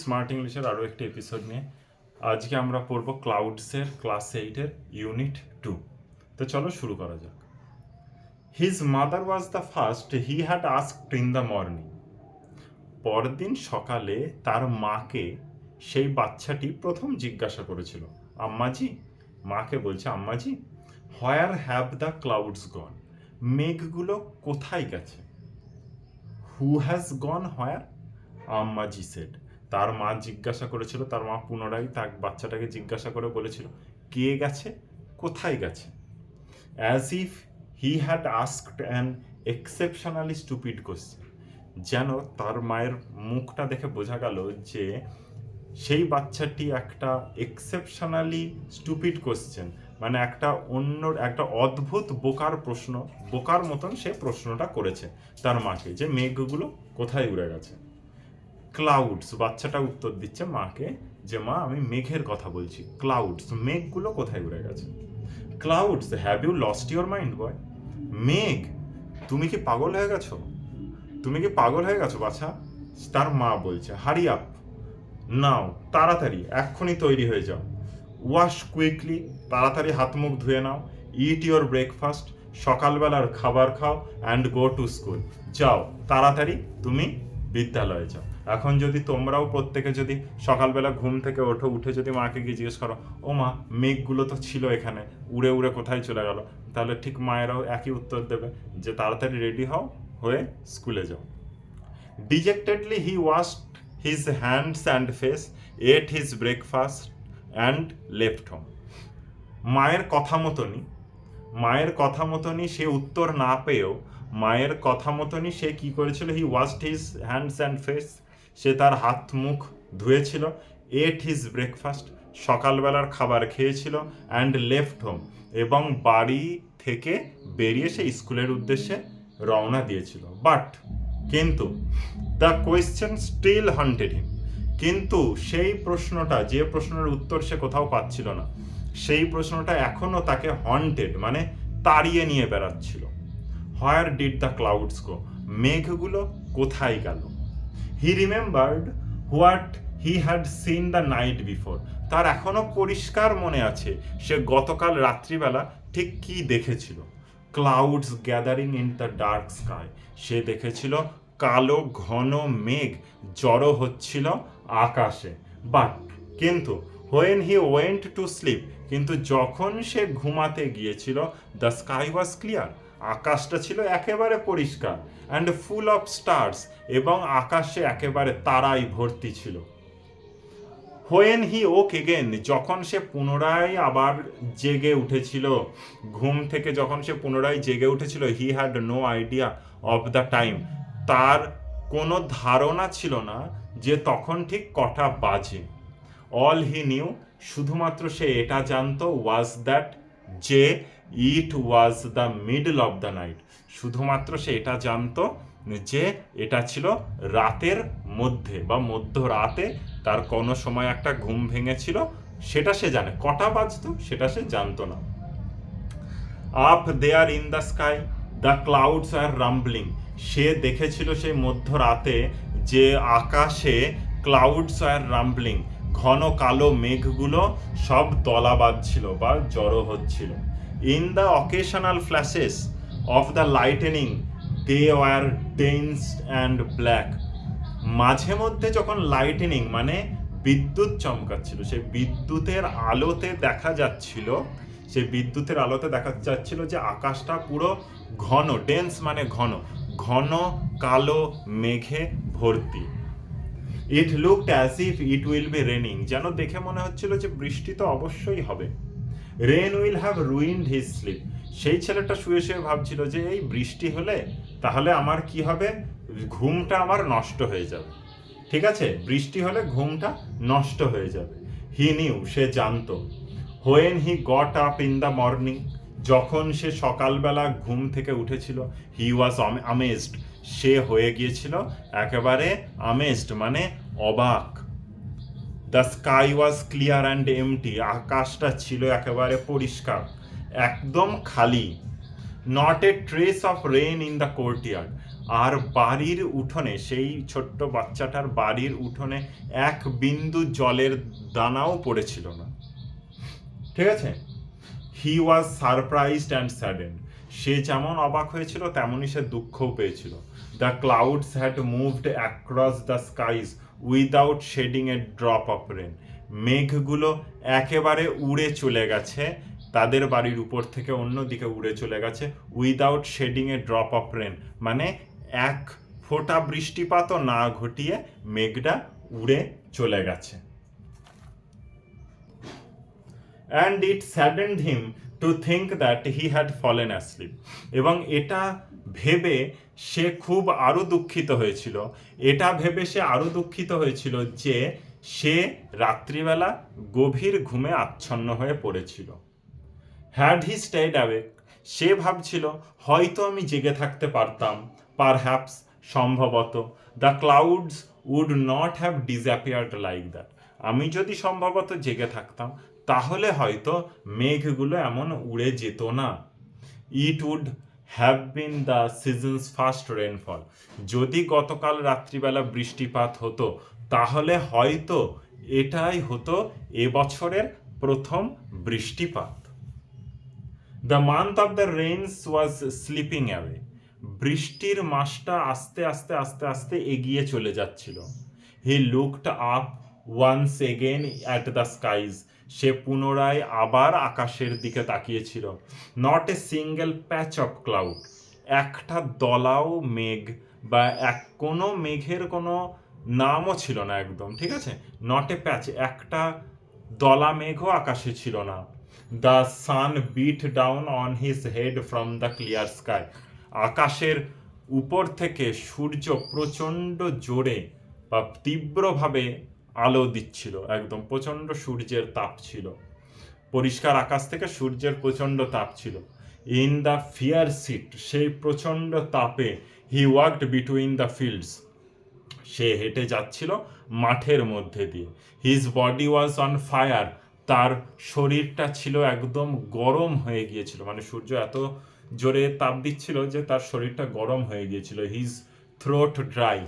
Smart ইংলিশের আরও একটি এপিসোড নিয়ে আজকে আমরা পড়ব ক্লাউডসের ক্লাস 8-এর ইউনিট 2। তো চলো শুরু করা যাক। His mother was the first he had asked in the morning. পরদিন সকালে তার মাকে সেই বাচ্চাটি প্রথম জিজ্ঞাসা করেছিল, আম্মাজি, মাকে বলছে, আম্মাজি, where have the clouds gone? মেঘগুলো কোথায় গেছে? Who has gone where? আম্মাজি সেড। তার মা জিজ্ঞাসা করেছিল, তার মা পুনরায় তার বাচ্চাটাকে জিজ্ঞাসা করে বলেছিল, কে গেছে, কোথায় গেছে? As if he had asked an exceptionally stupid question. যেন তার মায়ের মুখটা দেখে বোঝা গেল যে সেই বাচ্চাটি একটা এক্সেপশনালি স্টুপিড কোশ্চেন, মানে একটা অদ্ভুত বোকার মতন সে প্রশ্নটা করেছে তার মাকে, যে মেঘগুলো কোথায় উড়ে গেছে। ক্লাউডস, বাচ্চাটা উত্তর দিচ্ছে মাকে যে মা, আমি মেঘের কথা বলছি। ক্লাউডস, মেঘগুলো কোথায় উড়ে গেছে? Clouds, have you lost your mind boy? মেঘ, তুমি কি পাগল হয়ে গেছো? তুমি কি পাগল হয়ে গেছো বাছা? তার মা বলছে, হারি আপ নাও, তাড়াতাড়ি এক্ষুনি তৈরি হয়ে যাও। ওয়াশ কুইকলি, তাড়াতাড়ি হাত মুখ ধুয়ে নাও। ইট ইউর ব্রেকফাস্ট, সকালবেলার খাবার খাও। অ্যান্ড গো টু স্কুল, যাও তাড়াতাড়ি তুমি বিদ্যালয়ে যাও। এখন যদি তোমরাও প্রত্যেকে যদি সকালবেলা ঘুম থেকে উঠে যদি মাকে গিয়ে জিজ্ঞেস করো, ও মা, মেঘগুলো তো ছিল এখানে, উড়ে উড়ে কোথায় চলে গেল, তাহলে ঠিক মায়েরাও একই উত্তর দেবে যে তাড়াতাড়ি রেডি হও, হয়ে স্কুলে যাও। Dejectedly he washed his hands and face, ate his breakfast and left home. মায়ের কথা মতনই সে উত্তর না পেয়েও মায়ের কথা মতনই সে কি করেছিল, he washed his hands and face, সে তার হাত মুখ ধুয়েছিল। এট হিজ ব্রেকফাস্ট, সকালবেলার খাবার খেয়েছিল। অ্যান্ড লেফট হোম, এবং বাড়ি থেকে বেরিয়ে সে স্কুলের উদ্দেশ্যে রওনা দিয়েছিল। বাট, কিন্তু, দ্য কোয়েশ্চেন স্টিল হান্টেড হিম, কিন্তু সেই প্রশ্নটা, যে প্রশ্নের উত্তর সে কোথাও পাচ্ছিল না, সেই প্রশ্নটা এখনো তাকে হন্টেড, মানে তাড়িয়ে নিয়ে বেড়াচ্ছিল। হোয়ার ডিড দ্য ক্লাউডস গো? মেঘগুলো কোথায় গেল? হি remembered what he had seen the night before. তার এখনো পরিষ্কার মনে আছে সে গতকাল রাত্রিবেলা ঠিক কি দেখেছিল। Clouds gathering in the dark sky, সে দেখেছিল কালো ঘন মেঘ জড়ো হচ্ছিল আকাশে। বাট, কিন্তু, when he went to sleep, কিন্তু যখন সে ঘুমাতে গিয়েছিল, দ্য স্কাই ওয়াজ ক্লিয়ার, আকাশটা ছিল একেবারে পরিষ্কার। অ্যান্ড ফুল অফ স্টার্স, এবং আকাশে একেবারে তারাই ভর্তি ছিল। হোয়েন হি ওক এগেন, যখন সে পুনরায় আবার জেগে উঠেছিল, ঘুম থেকে যখন সে পুনরায় জেগে উঠেছিল, he had no idea of the time, তার কোনো ধারণা ছিল না যে তখন ঠিক কটা বাজে। অল হি নিউ, শুধুমাত্র সে এটা জানতো, ওয়াজ দ্যাট, যে it was the middle of the night, শুধুমাত্র সে এটা জানতো যে এটা ছিল রাতের মধ্যে বা মধ্যরাতে তার কোনো সময় একটা ঘুম ভেঙেছিল, সেটা সে জানে। কটা বাজতো সেটা সে জানতো না। Up there in the sky the clouds are rumbling, সে দেখেছিল সেই মধ্যরাতে যে আকাশে ক্লাউডস আর রাম্বলিং, ঘন কালো মেঘগুলো সব দলা বাঁধছিল বা জড়ো হচ্ছিল। In the occasional flashes of the lightning they were dense and black, মাঝে মধ্যে যখন লাইটেনিং মানে বিদ্যুৎ চমকাচ্ছিল, সেই বিদ্যুতের আলোতে দেখা যাচ্ছিল যে আকাশটা পুরো ঘন, ডেন্স মানে ঘন, ঘন কালো মেঘে ভর্তি। It looked as if it will be raining, যেন দেখে মনে হচ্ছিল যে বৃষ্টি তো অবশ্যই হবে। Rain will have ruined his sleep, সেই ছেলেটা শুয়ে শুয়ে ভাবছিল যে এই বৃষ্টি হলে তাহলে আমার কি হবে, ঘুমটা আমার নষ্ট হয়ে যাবে। ঠিক আছে, বৃষ্টি হলে ঘুমটা নষ্ট হয়ে যাবে। হি নিউ, সে জানতো। When he got up in the morning, যখন সে সকালবেলা ঘুম থেকে উঠেছিল, হি ওয়াজ আমেজড, সে হয়ে গিয়েছিল একেবারে আমেজড মানে অবাক। The sky was clear and empty, আকাশটা ছিল একেবারে পরিষ্কার, একদম খালি। Not a trace of rain in the courtyard, আর বাড়ির উঠোনে, সেই ছোট্ট বাচ্চাটার বাড়ির উঠোনে এক বিন্দু জলের দানাও পড়েছিল না। ঠিক আছে? He was surprised and saddened. সে যেমন অবাক হয়েছিল তেমনই সে দুঃখও পেয়েছিল। The clouds had moved across the skies without shedding a drop of rain. মেঘগুলো একেবারে উড়ে চলে গেছে, তাদের বাড়ির উপর থেকে অন্যদিকে উড়ে চলে গেছে, without shedding a drop of rain, মানে এক ফোঁটা বৃষ্টিপাতও না ঘটিয়ে মেঘটা উড়ে চলে গেছে। and it saddened him to think that he had fallen asleep. এবং এটা ভেবে সে খুব আরো দুঃখিত হয়েছিল, যে সে রাত্রিবেলা গভীর ঘুমে আচ্ছন্ন হয়ে পড়েছিল। হ্যাড হি স্টেড অ্যাওয়েক, সে ভাবছিল হয়তো আমি জেগে থাকতে পারতাম, পারহ্যাপস, সম্ভবত, the clouds would not have disappeared like that, আমি যদি সম্ভবত জেগে থাকতাম তাহলে হয়তো মেঘগুলো এমন উড়ে যেত না। It would have been the season's first rainfall, যদি গতকাল রাত্রিবেলা বৃষ্টিপাত হতো তাহলে হয়তো এটাই হতো এবছরের প্রথম বৃষ্টিপাত। The month of the rains was slipping away, বৃষ্টির মাসটা আস্তে আস্তে আস্তে আস্তে এগিয়ে চলে যাচ্ছিল। He looked up once again at the skies, সে পুনরায় আবার আকাশের দিকে তাকিয়েছিল। Not a single patch of cloud, একটা দলাও মেঘ বা কোনো মেঘের কোনো নামও ছিল না একদম, ঠিক আছে? নট এ প্যাচ, একটা দলা মেঘও আকাশে ছিল না। The sun beat down on his head from the clear sky, আকাশের উপর থেকে সূর্য প্রচণ্ড জোরে বা তীব্রভাবে আলো দিচ্ছিল, একদম প্রচণ্ড সূর্যের তাপ ছিল, পরিষ্কার আকাশ থেকে সূর্যের প্রচণ্ড তাপ ছিল। ইন দ্য ফিয়ার সিট, সেই প্রচণ্ড তাপে হি ওয়াকড বিটুইন দ্য ফিল্ডস, সে হেঁটে যাচ্ছিল মাঠের মধ্যে দিয়ে। His body was on fire, তার শরীরটা ছিল একদম গরম হয়ে গিয়েছিল, মানে সূর্য এত জোরে তাপ দিচ্ছিল যে তার শরীরটা গরম হয়ে গিয়েছিল। হিজ থ্রোট ড্রাই,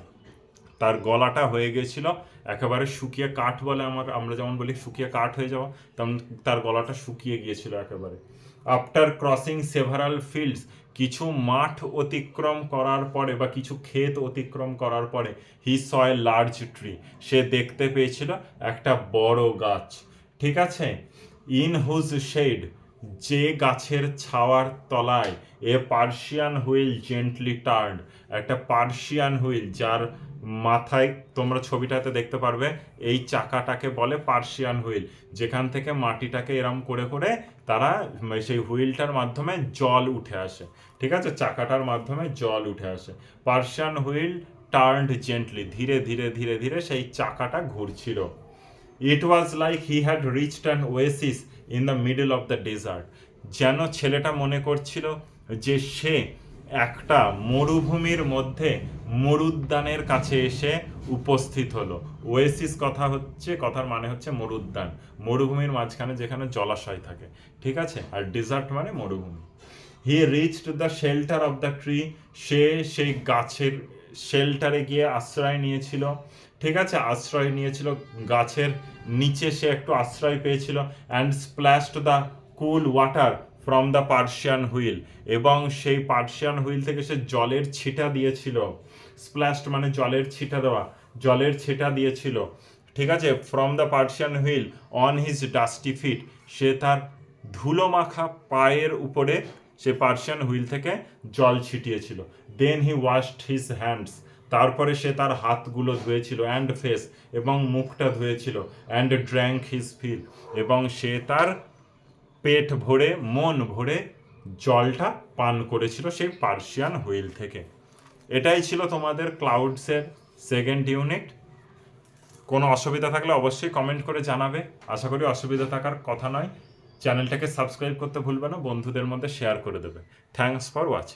তার গলাটা হয়ে গেছিল একেবারে শুকিয়ে কাঠ বলে, আমরা যেমন বলি শুকিয়ে কাঠ হয়ে যাওয়া, তেমন তার গলাটা শুকিয়ে গিয়েছিল একেবারে। আফটার ক্রসিং সেভারাল ফিল্ডস, কিছু মাঠ অতিক্রম করার পরে বা কিছু ক্ষেত অতিক্রম করার পরে, হি স এ লার্জ ট্রি, সে দেখতে পেয়েছিল একটা বড় গাছ, ঠিক আছে? ইন হুজ শেড, যে গাছের ছাওয়ার তলায় এ পার্সিয়ান হুইল জেন্টলি টার্নড, একটা পার্সিয়ান হুইল, যার মাথায় তোমরা ছবিটাতে দেখতে পারবে এই চাকাটাকে বলে পার্সিয়ান হুইল, যেখান থেকে মাটিটাকে এরম করে করে তারা সেই হুইলটার মাধ্যমে জল উঠে আসে, ঠিক আছে? চাকাটার মাধ্যমে জল উঠে আসে। পার্সিয়ান হুইল টার্নড জেন্টলি, ধীরে ধীরে ধীরে ধীরে সেই চাকাটা ঘুরছিল। It was like he had reached an oasis in the middle of the desert, যেন ছেলেটা মনে করছিল যে সে একটা মরুভূমির মধ্যে মরুদ্যানের কাছে এসে উপস্থিত হলো। ওয়েসিস কথার মানে হচ্ছে মরুদ্যান, মরুভূমির মাঝখানে যেখানে জলাশয় থাকে, ঠিক আছে? আর ডেজার্ট মানে মরুভূমি। He reached the shelter of the tree, সে সেই গাছের শেল্টারে গিয়ে আশ্রয় নিয়েছিল, ঠিক আছে? আশ্রয় নিয়েছিল গাছের নিচে, সে একটু আশ্রয় পেয়েছিল। And splashed the cool water from the Persian wheel, এবং সেই পার্সিয়ান হুইল থেকে সে জলের ছিটা দিয়েছিল। স্প্ল্যাশড মানে জলের ছিটা দেওয়া, জলের ছিটা দিয়েছিল, ঠিক আছে? From the Persian wheel on his dusty feet, সে তার ধুলো মাখা পায়ের উপরে সে পার্সিয়ান হুইল থেকে জল ছিটিয়েছিল। দেন হি ওয়াশড হিজ হ্যান্ডস, তারপরে সে তার হাতগুলো ধুয়েছিল, অ্যান্ড ফেস, এবং মুখটা ধুয়েছিল। অ্যান্ড ড্র্যাঙ্ক হিজ ফিল, এবং সে তার পেট ভরে মন ভরে জলটা পান করেছিল সেই পার্সিয়ান হুইল থেকে। এটাই ছিল তোমাদের ক্লাউডসের সেকেন্ড ইউনিট। কোনো অসুবিধা থাকলে অবশ্যই কমেন্ট করে জানাবে, আশা করি অসুবিধা থাকার কথা নয়। চ্যানেলটাকে সাবস্ক্রাইব করতে ভুলবে না, বন্ধুদের মধ্যে শেয়ার করে দেবে। Thanks for watching.